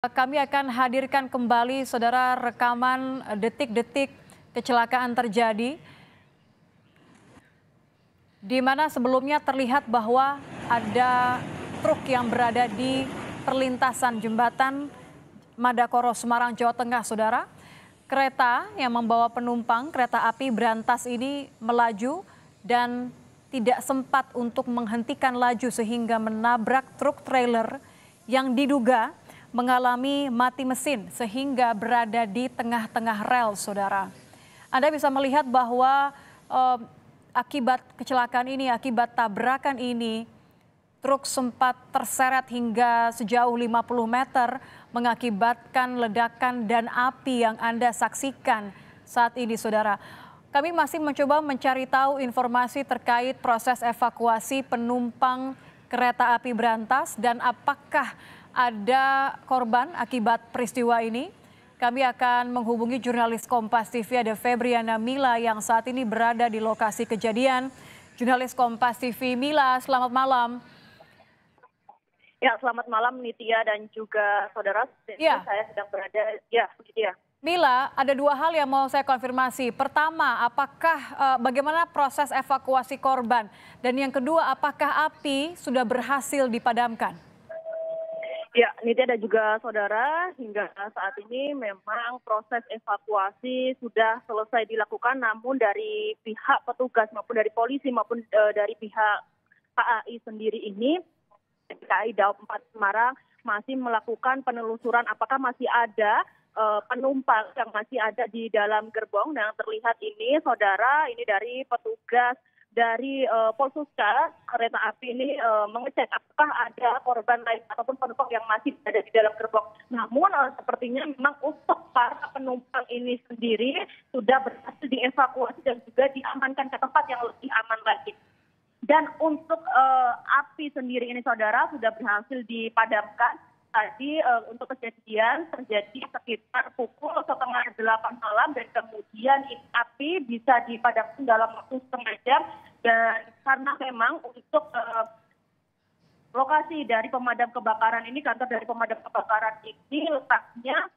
Kami akan hadirkan kembali saudara rekaman detik-detik kecelakaan terjadi di mana sebelumnya terlihat bahwa ada truk yang berada di perlintasan jembatan Madakoro Semarang Jawa Tengah saudara. Kereta yang membawa penumpang kereta api berantas ini melaju dan tidak sempat untuk menghentikan laju sehingga menabrak truk trailer yang diduga mengalami mati mesin sehingga berada di tengah-tengah rel, saudara. Anda bisa melihat bahwa akibat kecelakaan ini, akibat tabrakan ini, truk sempat terseret hingga sejauh 50 meter mengakibatkan ledakan dan api yang Anda saksikan saat ini, saudara. Kami masih mencoba mencari tahu informasi terkait proses evakuasi penumpang kereta api berantas dan apakah ada korban akibat peristiwa ini. Kami akan menghubungi jurnalis Kompas TV ada Febriana Mila yang saat ini berada di lokasi kejadian. Jurnalis Kompas TV Mila, selamat malam. Ya, selamat malam Nitya dan juga saudara. Ya. Saya sedang berada, ya begitu ya. Mila, ada dua hal yang mau saya konfirmasi. Pertama, bagaimana proses evakuasi korban? Dan yang kedua, apakah api sudah berhasil dipadamkan? Ya, Nitya dan juga saudara, hingga saat ini memang proses evakuasi sudah selesai dilakukan, namun dari pihak petugas maupun dari polisi maupun dari pihak KAI sendiri ini, KAI Daob 4 Semarang masih melakukan penelusuran apakah masih ada penumpang yang masih ada di dalam gerbong. Yang terlihat ini, saudara, ini dari petugas dari Polsuska kereta api ini mengecek apakah ada korban lain ataupun penumpang yang masih ada di dalam gerbong. Namun sepertinya memang untuk para penumpang ini sendiri sudah berhasil dievakuasi dan juga diamankan ke tempat yang lebih aman lagi. Dan untuk api sendiri ini saudara sudah berhasil dipadamkan. Tadi untuk kejadian terjadi sekitar pukul 7:30 malam dan kemudian api bisa dipadamkan dalam waktu setengah jam. Dan karena memang untuk lokasi dari pemadam kebakaran ini, kantor dari pemadam kebakaran ini letaknya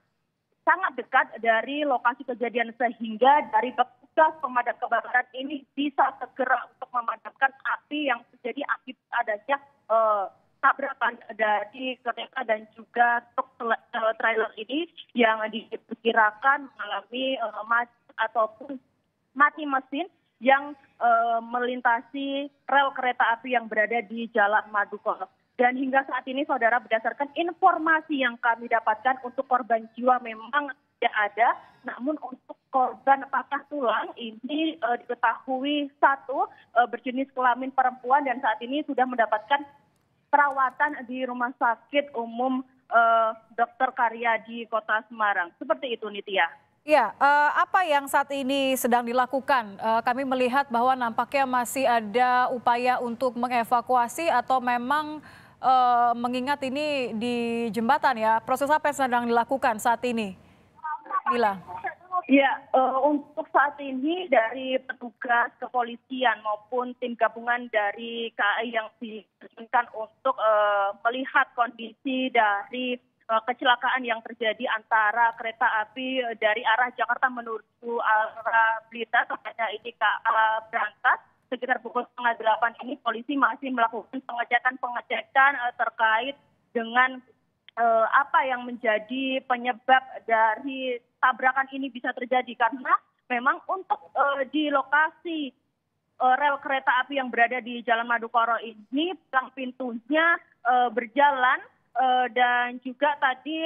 sangat dekat dari lokasi kejadian sehingga dari petugas pemadam kebakaran ini bisa segera untuk memadamkan api yang terjadi akibat adanya tabrakan dari kereta dan juga truk trailer ini yang diperkirakan mengalami ataupun mati mesin yang melintasi rel kereta api yang berada di Jalan Madukoro. Dan hingga saat ini saudara, berdasarkan informasi yang kami dapatkan untuk korban jiwa memang tidak ada, namun untuk korban patah tulang ini diketahui satu berjenis kelamin perempuan dan saat ini sudah mendapatkan perawatan di Rumah Sakit Umum Dr. Karya di Kota Semarang. Seperti itu, Nitya. Ya, apa yang saat ini sedang dilakukan? Kami melihat bahwa nampaknya masih ada upaya untuk mengevakuasi atau memang mengingat ini di jembatan ya. Proses apa yang sedang dilakukan saat ini, Mila? Ya, untuk saat ini dari petugas kepolisian maupun tim gabungan dari KAI yang diterjunkan untuk melihat kondisi dari kecelakaan yang terjadi antara kereta api dari arah Jakarta menuju arah Blitar, tepatnya ini ke arah Berantas. Sekitar pukul 7:30 ini polisi masih melakukan pengecekan terkait dengan apa yang menjadi penyebab dari tabrakan ini bisa terjadi, karena memang untuk di lokasi rel kereta api yang berada di Jalan Madukoro ini palang pintunya berjalan dan juga tadi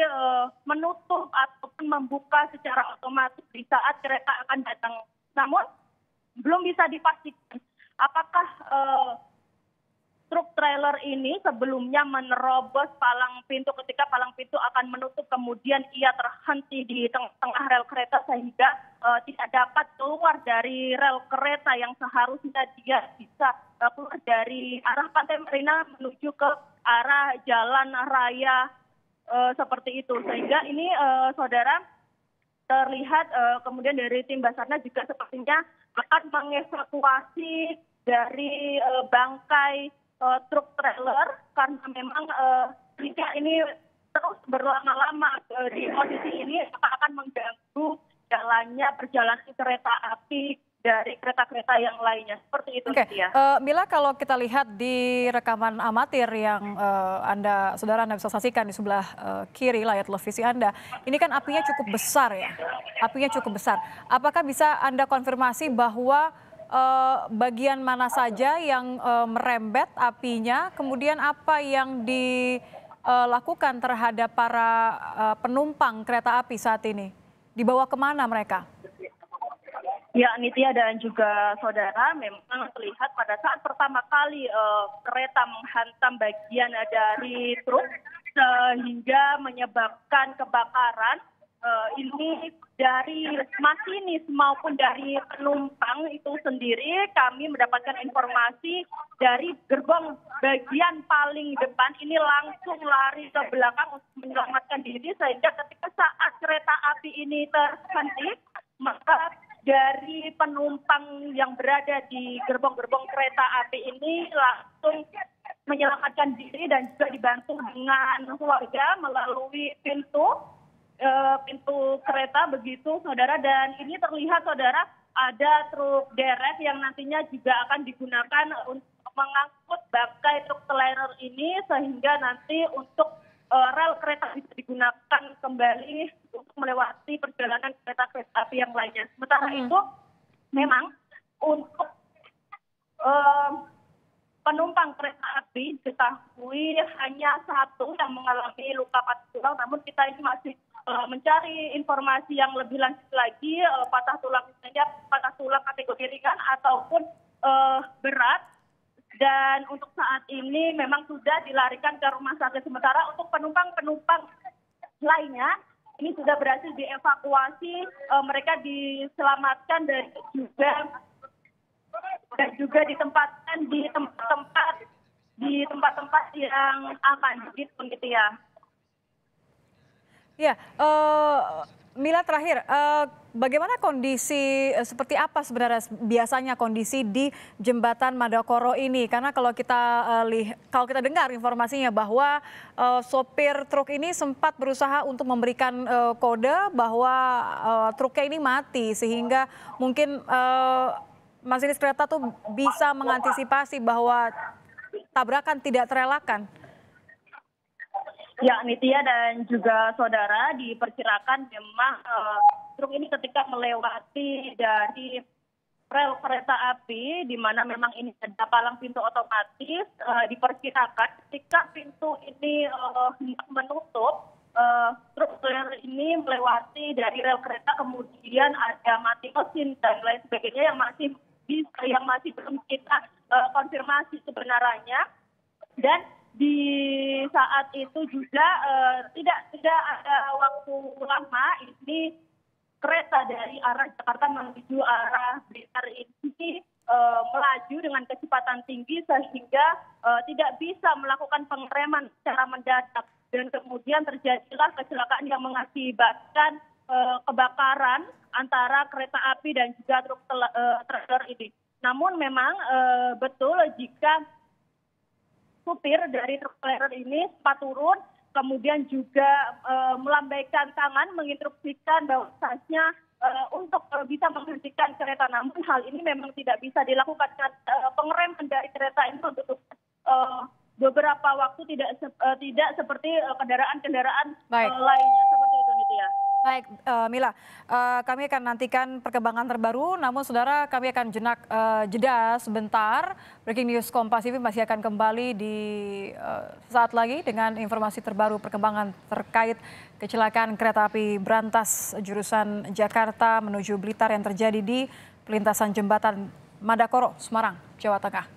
menutup ataupun membuka secara otomatis di saat kereta akan datang. Namun belum bisa dipastikan apakah truk trailer ini sebelumnya menerobos palang pintu ketika palang pintu akan menutup, kemudian ia terhenti di tengah rel kereta sehingga tidak dapat keluar dari rel kereta yang seharusnya dia bisa keluar dari arah Pantai Marina menuju ke arah jalan raya seperti itu. Sehingga ini saudara terlihat kemudian dari tim Basarnas juga sepertinya akan mengevakuasi dari bangkai truk trailer karena memang jika ini terus berlama-lama di posisi ini akan mengganggu jalannya perjalanan kereta api dari kereta-kereta yang lainnya. Seperti itu, Oke, ya. Mila, kalau kita lihat di rekaman amatir yang saudara Anda bisa saksikan di sebelah kiri layar televisi Anda, ini kan apinya cukup besar ya, apinya cukup besar. Apakah bisa Anda konfirmasi bahwa bagian mana saja yang merembet apinya, kemudian apa yang dilakukan terhadap para penumpang kereta api saat ini? Dibawa kemana mereka? Ya, Nitya dan juga saudara, memang terlihat pada saat pertama kali kereta menghantam bagian dari truk sehingga menyebabkan kebakaran. Ini dari masinis maupun dari penumpang itu sendiri, kami mendapatkan informasi dari gerbong bagian paling depan ini langsung lari ke belakang untuk menyelamatkan diri, sehingga ketika saat kereta api ini terhenti, maka dari penumpang yang berada di gerbong-gerbong kereta api ini langsung menyelamatkan diri dan juga dibantu dengan warga melalui pintu kereta begitu, saudara. Dan ini terlihat, saudara, ada truk derek yang nantinya juga akan digunakan untuk mengangkut bangkai truk trailer ini sehingga nanti untuk rel kereta bisa digunakan kembali untuk melewati perjalanan kereta-kereta api yang lainnya. Sementara itu, memang untuk penumpang kereta api diketahui hanya satu yang mengalami luka patah tulang, namun kita ini masih mencari informasi yang lebih lanjut lagi, patah tulang kategori ringan ataupun berat. Dan untuk saat ini memang sudah dilarikan ke rumah sakit. Sementara untuk penumpang-penumpang lainnya ini sudah berhasil dievakuasi, mereka diselamatkan dan juga ditempatkan di tempat-tempat yang aman gitu ya. Ya, Mila, terakhir, bagaimana kondisi, seperti apa sebenarnya biasanya kondisi di jembatan Madakoro ini? Karena kalau kita dengar informasinya bahwa sopir truk ini sempat berusaha untuk memberikan kode bahwa truknya ini mati, sehingga mungkin masinis kereta tuh bisa mengantisipasi bahwa tabrakan tidak terelakkan. Ya, Nitya dan juga saudara, diperkirakan memang truk ini ketika melewati dari rel kereta api, di mana memang ini ada palang pintu otomatis, diperkirakan ketika pintu ini menutup, truk ini melewati dari rel kereta, kemudian ada mati mesin dan lain sebagainya yang masih belum kita konfirmasi kebenarannya. Dan di saat itu juga tidak ada waktu lama, ini kereta dari arah Jakarta menuju arah Blitar ini melaju dengan kecepatan tinggi sehingga tidak bisa melakukan pengereman secara mendadak, dan kemudian terjadilah kecelakaan yang mengakibatkan kebakaran antara kereta api dan juga truk trailer ini. Namun memang betul jika supir dari truk trailer ini sempat turun, kemudian juga melambaikan tangan menginstruksikan bahwasanya untuk bisa menghentikan kereta. Namun hal ini memang tidak bisa dilakukan karena pengereman dari kereta ini untuk beberapa waktu tidak seperti kendaraan lainnya. Seperti itu, Nitya. Baik, Mila, kami akan nantikan perkembangan terbaru, namun saudara, kami akan jeda sebentar. Breaking News Kompas TV masih akan kembali di saat lagi dengan informasi terbaru perkembangan terkait kecelakaan kereta api berantas jurusan Jakarta menuju Blitar yang terjadi di pelintasan jembatan Madakoro, Semarang, Jawa Tengah.